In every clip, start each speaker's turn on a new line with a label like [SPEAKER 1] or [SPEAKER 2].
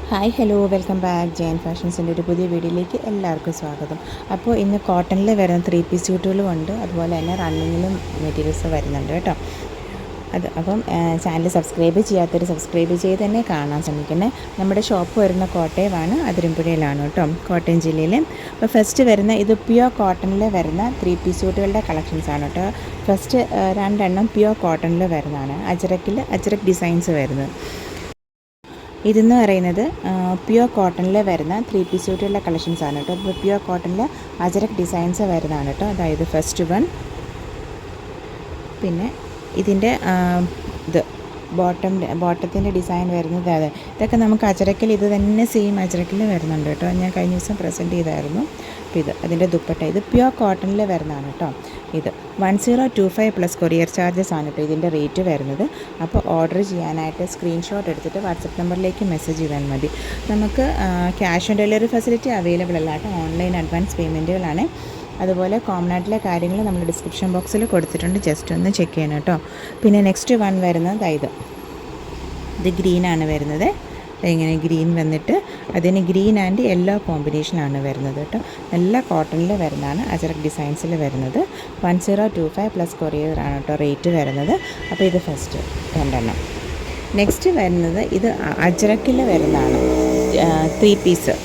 [SPEAKER 1] Hi hello welcome back Jayan ഫാഷൻസിൻ്റെ ഒരു പുതിയ വീഡിയോയിലേക്ക് എല്ലാവർക്കും സ്വാഗതം. അപ്പോൾ ഇന്ന് കോട്ടണിൽ വരുന്ന 3 പീസ് സ്യൂട്ടുകളും ഉണ്ട്, അതുപോലെ തന്നെ റണ്ണിങ്ങിലും മെറ്റീരിയൽസ് വരുന്നുണ്ട് കേട്ടോ. അപ്പം ചാനൽ സബ്സ്ക്രൈബ് ചെയ്യാത്തവർ സബ്സ്ക്രൈബ് ചെയ്ത് തന്നെ കാണാൻ ശ്രമിക്കുന്നത്. നമ്മുടെ ഷോപ്പ് വരുന്ന കോട്ടയമാണ്, അതിരമ്പുഴയിലാണ് കേട്ടോ, കോട്ടയം ജില്ലയിൽ. അപ്പോൾ ഫസ്റ്റ് വരുന്ന ഇത് പ്യുവർ കോട്ടണിൽ വരുന്ന 3 പീസ് സ്യൂട്ടുകളുടെ കളക്ഷൻസാണ് കേട്ടോ. ഫസ്റ്റ് രണ്ടെണ്ണം പ്യുവർ കോട്ടണിൽ വരുന്നതാണ്, അജ്രക് ഡിസൈൻസ് വരുന്നത്. ഇതെന്ന് പറയുന്നത് പ്യുവർ കോട്ടണിൽ വരുന്ന 3 പീസ് സ്യൂട്ടുകളുടെ കളക്ഷൻസാണ് കേട്ടോ. ഇപ്പോൾ പ്യുവർ കോട്ടണിൽ അജരക് ഡിസൈൻസ് വരുന്നതാണ് കേട്ടോ. അതായത് ഫസ്റ്റ് വൺ. പിന്നെ ഇതിൻ്റെ ഇത് ബോട്ടത്തിൻ്റെ ഡിസൈൻ വരുന്നത് അതെ, ഇതൊക്കെ നമുക്ക് അജരക്കിൽ ഇത് തന്നെ സെയിം അജരക്കിൽ വരുന്നുണ്ട് കേട്ടോ. ഞാൻ കഴിഞ്ഞ ദിവസം പ്രസൻറ്റ് ചെയ്തായിരുന്നു. അപ്പോൾ ഇത് അതിൻ്റെ ദുപ്പട്ട, ഇത് പ്യുവർ കോട്ടണിൽ വരുന്നതാണ് കേട്ടോ. ഇത് 1025 പ്ലസ് കൊറിയർ ചാർജസ് ആണ് കേട്ടോ ഇതിൻ്റെ റേറ്റ് വരുന്നത്. അപ്പോൾ ഓർഡർ ചെയ്യാനായിട്ട് സ്ക്രീൻഷോട്ട് എടുത്തിട്ട് വാട്സപ്പ് നമ്പറിലേക്ക് മെസ്സേജ് ചെയ്താൽ മതി. നമുക്ക് cash on delivery facility available അല്ല കേട്ടോ, ഓൺലൈൻ അഡ്വാൻസ് പേയ്മെൻറ്റുകളാണ്. അതുപോലെ കോമൺ ആയിട്ടുള്ള കാര്യങ്ങൾ നമ്മൾ ഡിസ്ക്രിപ്ഷൻ ബോക്സിൽ കൊടുത്തിട്ടുണ്ട്, ജസ്റ്റ് ഒന്ന് ചെക്ക് ചെയ്യണം കേട്ടോ. പിന്നെ നെക്സ്റ്റ് വൺ വരുന്നത് ഇത് ഗ്രീനാണ് വരുന്നത്. ഇങ്ങനെ ഗ്രീൻ വന്നിട്ട് അതിന് ഗ്രീൻ ആൻഡ് യെല്ലോ കോമ്പിനേഷനാണ് വരുന്നത് കേട്ടോ. നല്ല കോട്ടണിൽ വരുന്നതാണ്, അജറക് ഡിസൈൻസിൽ വരുന്നത്. 1025 പ്ലസ് കൊറിയർ ആണ് കേട്ടോ റേറ്റ് വരുന്നത്. അപ്പോൾ ഇത് ഫസ്റ്റ് രണ്ടെണ്ണം. നെക്സ്റ്റ് വരുന്നത് ഇത് അജറക്കിൽ വരുന്നതാണ്, 3 പീസ്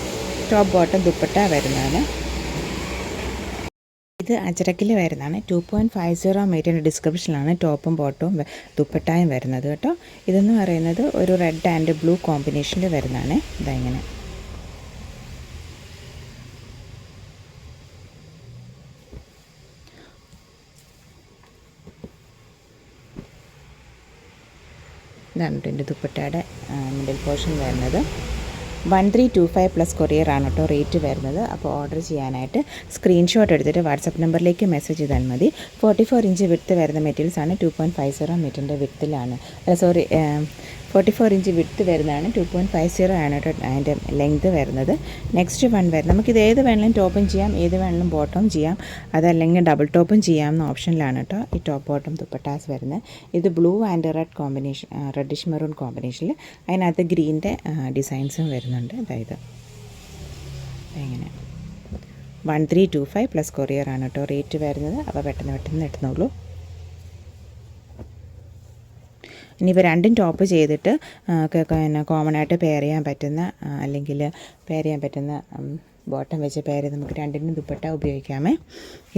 [SPEAKER 1] ടോപ്പ് ബോട്ടം ദുപ്പട്ട വരുന്നതാണ്. ഇത് അജരക്കിൽ വരുന്നതാണ്. 2.50 മീറ്ററിൻ്റെ ഡിസ്ക്രിപ്ഷനിലാണ് ടോപ്പും ബോട്ടവും ദുപ്പട്ടായും വരുന്നത് കേട്ടോ. ഇതെന്ന് പറയുന്നത് ഒരു റെഡ് ആൻഡ് ബ്ലൂ കോമ്പിനേഷനിൽ വരുന്നതാണ്. ഇങ്ങനെ ഇതാണ് എൻ്റെ ദുപ്പട്ടയുടെ മിഡിൽ പോർഷൻ വരുന്നത്. 1325 പ്ലസ് കൊറിയർ ആണ് കേട്ടോ റേറ്റ് വരുന്നത്. അപ്പോൾ ഓർഡർ ചെയ്യാനായിട്ട് സ്ക്രീൻഷോട്ട് എടുത്തിട്ട് വാട്സപ്പ് നമ്പറിലേക്ക് മെസ്സേജ് ചെയ്താൽ മതി. 44 ഇഞ്ച് വിഡ്ത്ത് വരുന്ന മെറ്റീരിയൽസാണ്. 2.50 മീറ്ററിൻ്റെ വിഡ്ത്തിലാണ്, 44 ഇഞ്ച് വിഡ്ത്ത് വരുന്നതാണ്. 2.50 ആണ് കേട്ടോ അതിൻ്റെ ലെങ്ത് വരുന്നത്. നെക്സ്റ്റ് വൺ വരുന്നത് നമുക്കിത് ഏത് വേണമെങ്കിലും ടോപ്പും ചെയ്യാം, ഏത് വേണമെങ്കിലും ബോട്ടവും ചെയ്യാം, അതല്ലെങ്കിൽ ഡബിൾ ടോപ്പും ചെയ്യാവുന്ന ഓപ്ഷനിലാണ് കേട്ടോ ഈ ടോപ്പ് ബോട്ടം ദുപ്പട്ടാസ് വരുന്നത്. ഇത് blue and red combination, reddish maroon കോമ്പിനേഷനിൽ അതിനകത്ത് ഗ്രീൻ്റെ ഡിസൈൻസും വരുന്നുണ്ട്. അതായത് എങ്ങനെ 1325 പ്ലസ് കൊറിയർ ആണ് കേട്ടോ റേറ്റ് വരുന്നത്. അപ്പോൾ പെട്ടെന്ന് എത്തുന്നുള്ളൂ. ഇനിയിപ്പോൾ രണ്ടും ടോപ്പ് ചെയ്തിട്ട് കോമൺ ആയിട്ട് പെയർ ചെയ്യാൻ പറ്റുന്ന അല്ലെങ്കിൽ പെയർ ചെയ്യാൻ പറ്റുന്ന ബോട്ടം വെച്ച് പെയർ ചെയ്ത് നമുക്ക് രണ്ടിനും ദുപ്പട്ട ഉപയോഗിക്കാമേ.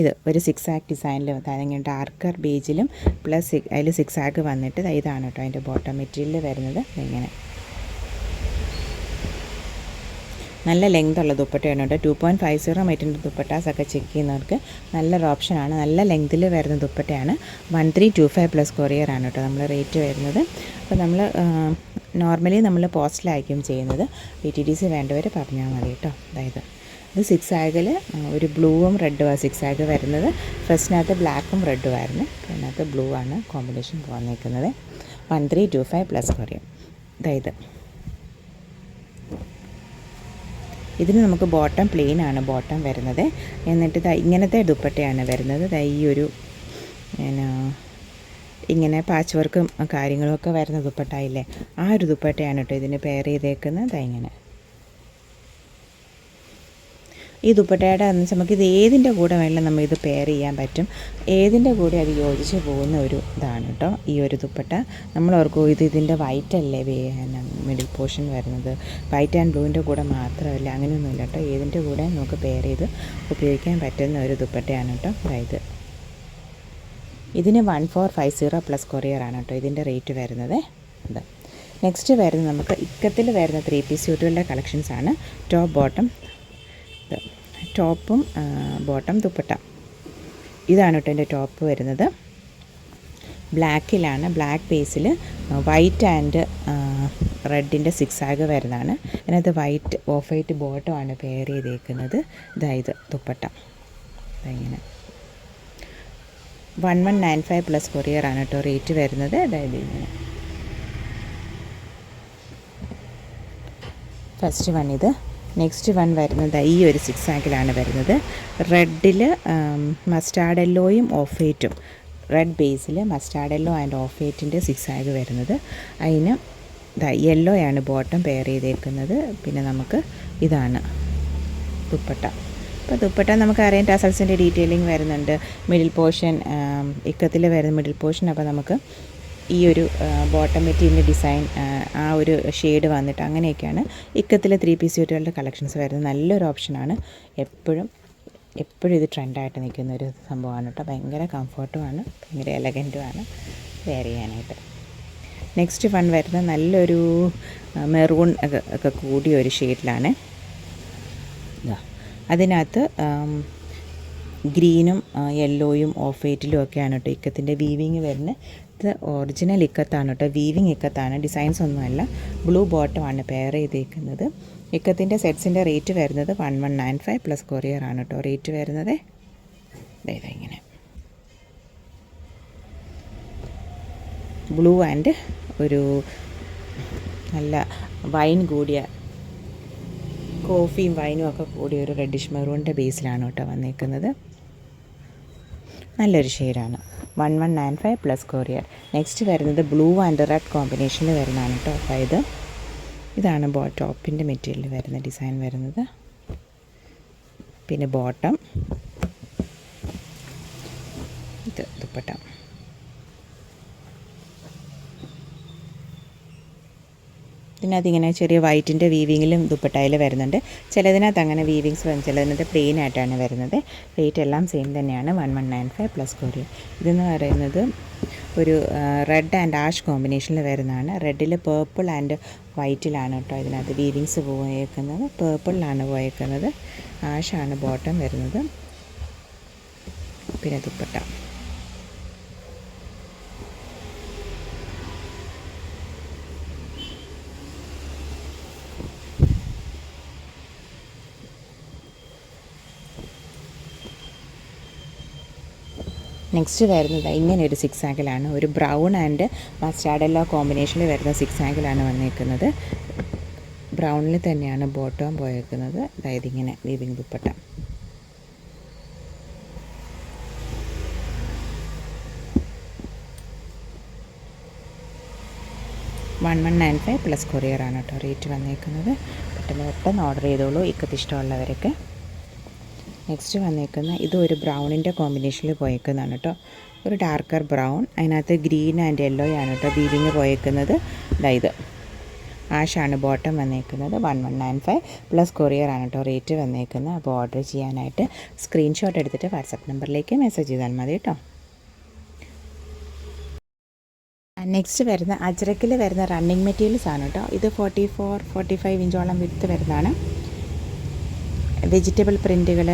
[SPEAKER 1] ഇത് ഒരു 6 ആക്ക് ഡിസൈനിൽ അല്ലെങ്കിൽ ഡാർക്കർ ബേജിലും പ്ലസ് അതിൽ 6 ആക്ക് വന്നിട്ട് ഇതാണ് കേട്ടോ അതിൻ്റെ ബോട്ടം മെറ്റീരിയൽ വരുന്നത്. ഇങ്ങനെ നല്ല ലെങ്ത് ഉള്ള ദുപ്പട്ടയാണ് കേട്ടോ. 2.50 മീറ്ററിൻ്റെ ദുപ്പട്ടാസൊക്കെ ചെക്ക് ചെയ്യുന്നവർക്ക് നല്ലൊരു ഓപ്ഷനാണ്. നല്ല ലെങ്തിൽ വരുന്ന ദുപ്പട്ടയാണ്. 1325 പ്ലസ് കൊറിയർ ആണ് കേട്ടോ നമ്മൾ റേറ്റ് വരുന്നത്. അപ്പോൾ നമ്മൾ നോർമലി നമ്മൾ പോസ്റ്റിലായിരിക്കും ചെയ്യുന്നത്. PTDC വേണ്ടവർ പറഞ്ഞാൽ മതി കേട്ടോ. അതായത് ഇത് 6 ആഗിൽ ഒരു ബ്ലൂവും റെഡുമാണ് 6 ആഗ് വരുന്നത്. ഫസ്റ്റിനകത്ത് ബ്ലാക്കും റെഡും ആയിരുന്നു, അതിനകത്ത് ബ്ലൂ ആണ് കോമ്പിനേഷൻ വന്നിരിക്കുന്നത്. 1325 പ്ലസ് കൊറിയർ. അതായത് ഇതിന് നമുക്ക് ബോട്ടം പ്ലെയിൻ ആണ് ബോട്ടം വരുന്നത്. എന്നിട്ട് ഇങ്ങനത്തെ ദുപ്പട്ടയാണ് വരുന്നത്. ഈ ഒരു ഇങ്ങനെ പാച്ച് വർക്കും കാര്യങ്ങളൊക്കെ വരുന്ന ദുപ്പട്ടയില്ലേ, ആ ഒരു ദുപ്പട്ടയാണ് കേട്ടോ ഇതിന് പെയർ ചെയ്തേക്കുന്നത്. ഇങ്ങനെ ഈ ദുപ്പട്ടയുടെ നമുക്കിത് ഏതിൻ്റെ കൂടെ വേണമെങ്കിലും നമ്മൾ ഇത് പെയർ ചെയ്യാൻ പറ്റും. ഏതിൻ്റെ കൂടെ അത് യോജിച്ച് പോകുന്ന ഒരു ഇതാണ് കേട്ടോ ഈ ഒരു ദുപ്പട്ട. നമ്മൾ ഓർക്കും ഇതിൻ്റെ വൈറ്റ് അല്ലേ മിഡിൽ പോർഷൻ വരുന്നത്, വൈറ്റ് ആൻഡ് ബ്ലൂവിൻ്റെ കൂടെ മാത്രമല്ല, അങ്ങനെയൊന്നുമില്ല കേട്ടോ. ഏതിൻ്റെ കൂടെ നമുക്ക് പെയർ ചെയ്ത് ഉപയോഗിക്കാൻ പറ്റുന്ന ഒരു ദുപ്പട്ടയാണ് കേട്ടോ. അതായത് ഇതിന് 1450 പ്ലസ് കൊറിയർ ആണ് കേട്ടോ ഇതിൻ്റെ റേറ്റ് വരുന്നത്. ഇത് നെക്സ്റ്റ് വരുന്നത് നമുക്ക് ഇക്കത്തിൽ വരുന്ന 3 പീസ് സ്യൂട്ടുകളുടെ കളക്ഷൻസാണ്. ടോപ്പ് ബോട്ടം, ടോപ്പും ബോട്ടം ദുപ്പട്ട. ഇതാണ് കേട്ടോ എൻ്റെ ടോപ്പ് വരുന്നത്. ബ്ലാക്കിലാണ്, ബ്ലാക്ക് ബേസിൽ വൈറ്റ് ആൻഡ് റെഡിൻ്റെ 6 ആഗ് വരുന്നതാണ്. അതിനകത്ത് വൈറ്റ് ഓഫ് വൈറ്റ് ബോട്ടമാണ് പെയർ ചെയ്തേക്കുന്നത്. ഇതായത് ദുപ്പട്ട ഇങ്ങനെ 1195 പ്ലസ് കൊറിയർ ആണ് കേട്ടോ റേറ്റ് വരുന്നത്. അതായത് ഇങ്ങനെ ഫസ്റ്റ് വൺ ഇത്. നെക്സ്റ്റ് വൺ വരുന്നത് ഈ ഒരു 6 ആഗിലാണ് വരുന്നത്. റെഡിൽ മസ്റ്റാർഡ് യെല്ലോയും ഓഫ് വൈറ്റും, റെഡ് ബേസിൽ മസ്റ്റാർഡ് യെല്ലോ ആൻഡ് ഓഫ് വൈറ്റിൻ്റെ 6 ആഗ് വരുന്നത്. അതിന് യെല്ലോ ആണ് ബോട്ടം പെയർ ചെയ്തേക്കുന്നത്. പിന്നെ നമുക്ക് ഇതാണ് ദുപ്പട്ട. അപ്പോൾ ദുപ്പട്ട നമുക്കറിയാം ടസൽസിൻ്റെ ഡീറ്റെയിലിംഗ് വരുന്നുണ്ട്. മിഡിൽ പോർഷൻ ഇക്കത്തിൽ വരുന്ന മിഡിൽ പോർഷൻ. അപ്പോൾ നമുക്ക് ഈ ഒരു ബോട്ടം മെറ്റീരിയലിൻ്റെ ഡിസൈൻ ആ ഒരു ഷെയ്ഡ് വന്നിട്ട് അങ്ങനെയൊക്കെയാണ് ഇക്കത്തിൽ 3 പീസ് സ്യൂട്ടുകളുടെ കളക്ഷൻസ് വരുന്നത്. നല്ലൊരു ഓപ്ഷനാണ്. എപ്പോഴും ഇത് ട്രെൻഡായിട്ട് നിൽക്കുന്ന ഒരു സംഭവമാണ് കേട്ടോ. ഭയങ്കര കംഫർട്ടുമാണ്, ഭയങ്കര എലഗൻറ്റുമാണ് വെയർ ചെയ്യാനായിട്ട്. നെക്സ്റ്റ് വൺ വരുന്നത് നല്ലൊരു മെറൂൺ ഒക്കെ കൂടിയ ഒരു ഷെയ്ഡിലാണ്. അതിനകത്ത് ഗ്രീനും യെല്ലോയും ഓഫ് വൈറ്റിലും ഒക്കെയാണ് കേട്ടോ ഇക്കത്തിൻ്റെ വീവിങ് വരുന്നത്. ഇത് ഒറിജിനൽ ഇക്കത്താണ് കേട്ടോ, വീവിങ് ഇക്കത്താണ്, ഡിസൈൻസ് ഒന്നുമല്ല. ബ്ലൂ ബോട്ടമാണ് പെയർ ചെയ്തേക്കുന്നത്. ഇക്കത്തിൻ്റെ സെറ്റ്സിൻ്റെ റേറ്റ് വരുന്നത് 1195 പ്ലസ് കൊറിയർ ആണ് കേട്ടോ റേറ്റ് വരുന്നത്. ഇങ്ങനെ ബ്ലൂ ആൻഡ് ഒരു നല്ല വൈൻ കൂടിയ കോഫിയും വൈനും ഒക്കെ കൂടിയ ഒരു റെഡിഷ് മെറൂണിൻ്റെ ബേസിലാണ് കേട്ടോ വന്നേക്കുന്നത്. നല്ലൊരു ഷെയ്ഡാണ്. 1195 പ്ലസ് കൊറിയർ. നെക്സ്റ്റ് വരുന്നത് ബ്ലൂ ആൻഡ് റെഡ് കോമ്പിനേഷനിൽ വരുന്നതാണ് കേട്ടോ. അതായത് ഇതാണ് ടോപ്പിൻ്റെ മെറ്റീരിയൽ വരുന്ന ഡിസൈൻ വരുന്നത്. പിന്നെ ബോട്ടം, ഇത് ദുപ്പട്ട. ഇതിനകത്ത് ഇങ്ങനെ ചെറിയ വൈറ്റിൻ്റെ വീവിങ്ങിലും ദുപ്പട്ടയിൽ വരുന്നുണ്ട്. ചിലതിനകത്ത് അങ്ങനെ വീവിങ്സ് വരും, ചിലതിനകത്ത് പ്ലെയിൻ ആയിട്ടാണ് വരുന്നത്. റേറ്റ് എല്ലാം സെയിം തന്നെയാണ്, 1195 പ്ലസ് കൊറിയർ. ഇതെന്ന് പറയുന്നത് ഒരു റെഡ് ആൻഡ് ആഷ് കോമ്പിനേഷനിൽ വരുന്നതാണ്. റെഡിൽ പേർപ്പിൾ ആൻഡ് വൈറ്റിലാണ് കേട്ടോ ഇതിനകത്ത് വീവിങ്സ് പോയേക്കുന്നത്. പേർപ്പിളിലാണ് പോയേക്കുന്നത്. ആഷാണ് ബോട്ടം വരുന്നത്. പിന്നെ ദുപ്പട്ട. നെക്സ്റ്റ് വരുന്നത് ഇങ്ങനെ ഒരു 6 ആങ്കിളാണ്. ഒരു ബ്രൗൺ ആൻഡ് മസ്റ്റാർഡ് യെല്ലോ കോമ്പിനേഷനിൽ വരുന്ന 6 ആങ്കിളാണ് വന്നേക്കുന്നത്. ബ്രൗണിൽ തന്നെയാണ് ബോട്ടം പോയേക്കുന്നത്. അതായത് ഇങ്ങനെ വീവിങ് ദുപ്പട്ട. $1195 പ്ലസ് കൊറിയർ ആണ് കേട്ടോ റേറ്റ് വന്നേക്കുന്നത്. പെട്ടെന്ന് ഓർഡർ ചെയ്തോളൂ ഇക്കത്ത് ഇഷ്ടമുള്ളവരൊക്കെ. നെക്സ്റ്റ് വന്നേക്കുന്ന ഇത് ഒരു ബ്രൗണിൻ്റെ കോമ്പിനേഷനിൽ പോയേക്കുന്നതാണ് കേട്ടോ. ഒരു ഡാർക്കർ ബ്രൗൺ, അതിനകത്ത് ഗ്രീൻ ആൻഡ് യെല്ലോ ആണ് കേട്ടോ വീവിങ് പോയേക്കുന്നത്. ഇത് ആഷാണ് ബോട്ടം വന്നേക്കുന്നത്. 1195 പ്ലസ് കൊറിയർ ആണ് കേട്ടോ റേറ്റ് വന്നേക്കുന്നത്. അപ്പോൾ ഓർഡർ ചെയ്യാനായിട്ട് സ്ക്രീൻഷോട്ട് എടുത്തിട്ട് വാട്സപ്പ് നമ്പറിലേക്ക് മെസ്സേജ് ചെയ്താൽ മതി കേട്ടോ. നെക്സ്റ്റ് വരുന്ന അജ്രക്കിൽ വരുന്ന റണ്ണിങ് മെറ്റീരിയൽസ് ആണ് കേട്ടോ. ഇത് 44-45 ഇഞ്ചോളം വിടുത്ത് വരുന്നതാണ്. വെജിറ്റബിൾ പ്രിൻറ്റുകൾ,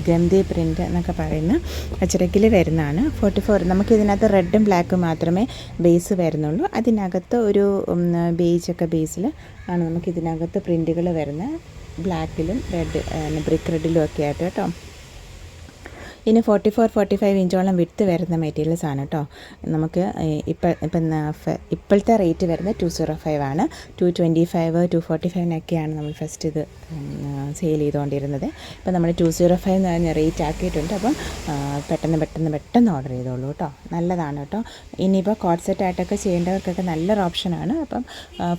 [SPEAKER 1] ഗന്ധി പ്രിൻറ്റ് എന്നൊക്കെ പറയുന്ന അച്ചടക്കിൽ വരുന്നതാണ്. 44. നമുക്കിതിനകത്ത് റെഡും ബ്ലാക്കും മാത്രമേ ബേസ് വരുന്നുള്ളൂ. അതിനകത്ത് ഒരു ബേജൊക്കെ ബേസിൽ ആണ് നമുക്കിതിനകത്ത് പ്രിൻറ്റുകൾ വരുന്നത്. ബ്ലാക്കിലും റെഡ് ബ്രിക്ക് റെഡിലും ഒക്കെ ആയിട്ട് കേട്ടോ. ഇനി 44-45 ഇഞ്ചോളം വിട്ട് വരുന്ന മെറ്റീരിയൽസ് ആണ് കേട്ടോ. നമുക്ക് ഇപ്പോഴത്തെ റേറ്റ് വരുന്നത് 205 ആണ്. 225, 245 നമ്മൾ ഫസ്റ്റ് ഇത് സെയിൽ ചെയ്തുകൊണ്ടിരുന്നത്. ഇപ്പം നമ്മൾ 205 എന്ന് പറഞ്ഞ റേറ്റ് ആക്കിയിട്ടുണ്ട്. അപ്പം പെട്ടെന്ന് ഓർഡർ ചെയ്തോളൂ കേട്ടോ. നല്ലതാണ് കേട്ടോ. ഇനിയിപ്പോൾ കോട്ട് സെറ്റ് ആയിട്ടൊക്കെ ചെയ്യേണ്ടവർക്കൊക്കെ നല്ലൊരു ഓപ്ഷനാണ്. അപ്പം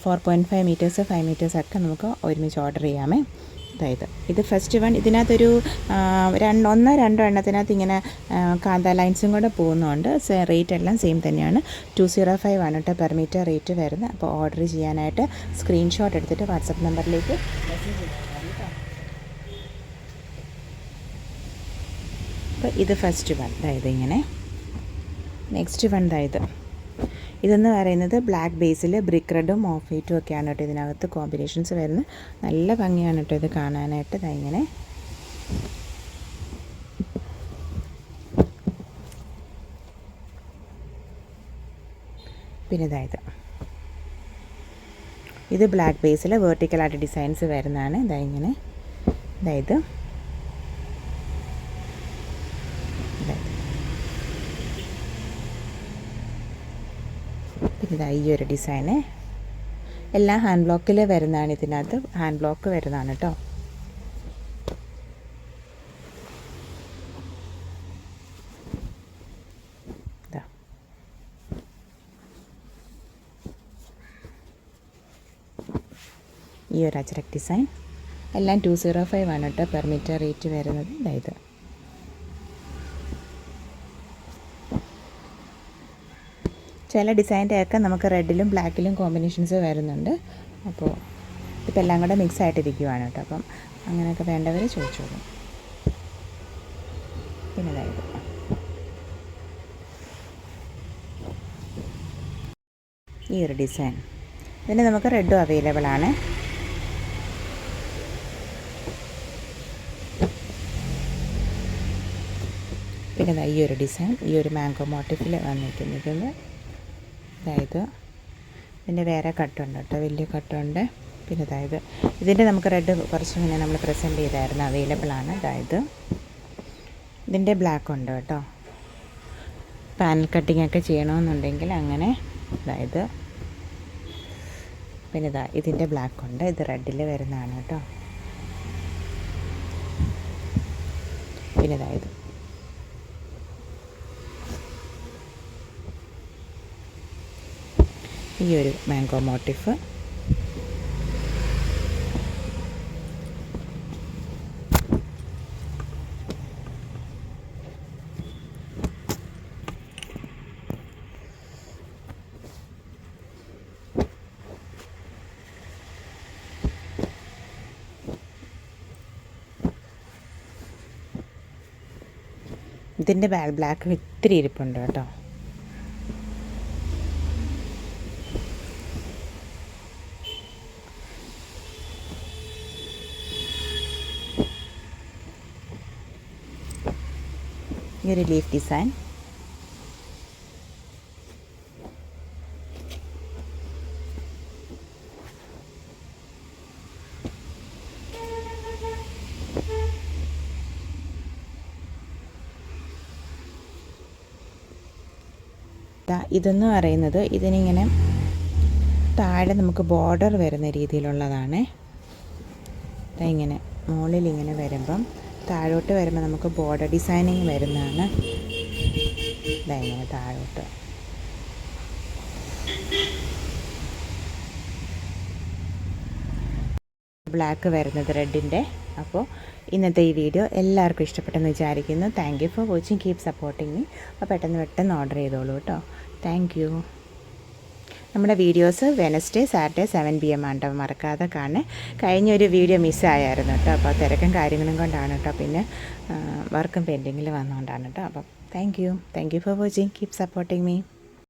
[SPEAKER 1] 4.5 മീറ്റേഴ്സ് 5 മീറ്റേഴ്സ് ഒക്കെ നമുക്ക് ഒരുമിച്ച് ഓർഡർ ചെയ്യാമേ. ഇത് ഫസ്റ്റ് വൺ. ഇതിനകത്തൊരു 1-2 എണ്ണത്തിനകത്ത് ഇങ്ങനെ കാന്ത ലൈൻസും കൂടെ പോകുന്നുണ്ട്. റേറ്റ് എല്ലാം സെയിം തന്നെയാണ്. 205 ആണ് കേട്ടോ പെർ മീറ്റർ റേറ്റ് വരുന്നത്. അപ്പോൾ ഓർഡർ ചെയ്യാനായിട്ട് സ്ക്രീൻഷോട്ട് എടുത്തിട്ട് വാട്സപ്പ് നമ്പറിലേക്ക് മെസ്സേജ് ചെയ്താൽ കേട്ടോ. അപ്പോൾ ഇത് ഫസ്റ്റ് വൺ. ഇങ്ങനെ നെക്സ്റ്റ് വൺ ഇതെന്ന് പറയുന്നത് ബ്ലാക്ക് ബേസിൽ ബ്രിക്ക് റെഡും ഓഫ് വൈറ്റും ഒക്കെയാണ് കേട്ടോ ഇതിനകത്ത് കോമ്പിനേഷൻസ് വരുന്നത്. നല്ല ഭംഗിയാണ് കേട്ടോ ഇത് കാണാനായിട്ട്. ഇങ്ങനെ പിന്നെ ഇത് ബ്ലാക്ക് ബേസിൽ വേർട്ടിക്കലായിട്ട് ഡിസൈൻസ് വരുന്നതാണ്. ഇങ്ങനെ പിന്നെ ഈ ഒരു ഡിസൈന് എല്ലാം ഹാൻഡ് ബ്ലോക്കിൽ വരുന്നതാണ്. ഇതിനകത്ത് ഹാൻഡ് ബ്ലോക്ക് വരുന്നതാണ് കേട്ടോ. ഈ ഒരു അജ്രക് ഡിസൈൻ. എല്ലാം 205 ആണ് കേട്ടോ പെർ മീറ്റർ റേറ്റ് വരുന്നത്. ഇതായത് ചില ഡിസൈൻ്റെ ഒക്കെ നമുക്ക് റെഡിലും ബ്ലാക്കിലും കോമ്പിനേഷൻസ് വരുന്നുണ്ട്. അപ്പോൾ ഇപ്പം എല്ലാം കൂടെ മിക്സ് ആയിട്ടിരിക്കുവാണ് കേട്ടോ. അപ്പം അങ്ങനെയൊക്കെ വേണ്ടവർ ചോദിച്ചോളൂ. പിന്നെ അതായത് ഈ ഒരു ഡിസൈൻ, ഇതിന് നമുക്ക് റെഡും അവൈലബിൾ ആണ്. പിന്നെ ഈ ഒരു ഡിസൈൻ, ഈ ഒരു മാംഗോ മോട്ടീഫിൽ വന്നിരിക്കുന്നത്. അതായത് ഇതിൻ്റെ വേറെ കട്ടുണ്ട് കേട്ടോ, വലിയ കട്ടുണ്ട്. പിന്നെ അതായത് ഇതിൻ്റെ നമുക്ക് റെഡ് കുറച്ച് മുന്നേ നമ്മൾ പ്രസൻറ്റ് ചെയ്തായിരുന്നു, അവൈലബിൾ ആണ്. അതായത് ഇതിൻ്റെ ബ്ലാക്ക് ഉണ്ട് കേട്ടോ. പാനൽ കട്ടിംഗ് ഒക്കെ ചെയ്യണമെന്നുണ്ടെങ്കിൽ അങ്ങനെ. അതായത് പിന്നെ ഇതിൻ്റെ ബ്ലാക്ക് ഉണ്ട്, ഇത് റെഡിൽ വരുന്നതാണ് കേട്ടോ. പിന്നെ അതായത് ഈ ഒരു മാംഗോ മോട്ടീഫ്. ഇതിൻ്റെ ബ്ലാക്ക് ഇത്തിരി ഇരിപ്പുണ്ട് കേട്ടോ. ഈ ഒരു ലീഫ് ഡിസൈൻ. ഇതെന്ന് പറയുന്നത് ഇതിനിങ്ങനെ താഴെ നമുക്ക് ബോർഡർ വരുന്ന രീതിയിലുള്ളതാണ്. ഇങ്ങനെ മുകളിലിങ്ങനെ വരുമ്പം താഴോട്ട് വരുമ്പോൾ നമുക്ക് ബോർഡർ ഡിസൈനിങ് വരുന്നതാണ്. ഇങ്ങനെ താഴോട്ട് ബ്ലാക്ക് വരുന്നത് റെഡിൻ്റെ. അപ്പോൾ ഇന്നത്തെ ഈ വീഡിയോ എല്ലാവർക്കും ഇഷ്ടപ്പെട്ടെന്ന് വിചാരിക്കുന്നു. Thank you for watching, keep supporting me. അപ്പോൾ പെട്ടെന്ന് ഓർഡർ ചെയ്തോളൂ കേട്ടോ. Thank you. നമ്മുടെ വീഡിയോസ് വെനസ്ഡേ, സാറ്റർഡേ 7 PM ആണ് കേട്ടോ, മറക്കാതെ കാണേ. കഴിഞ്ഞൊരു വീഡിയോ മിസ്സായായിരുന്നു കേട്ടോ. അപ്പോൾ തിരക്കും കാര്യങ്ങളും കൊണ്ടാണ് കേട്ടോ. പിന്നെ വർക്കും പെൻഡിങ്ങിൽ വന്നുകൊണ്ടാണ് കേട്ടോ. അപ്പം thank you for watching, keep supporting me.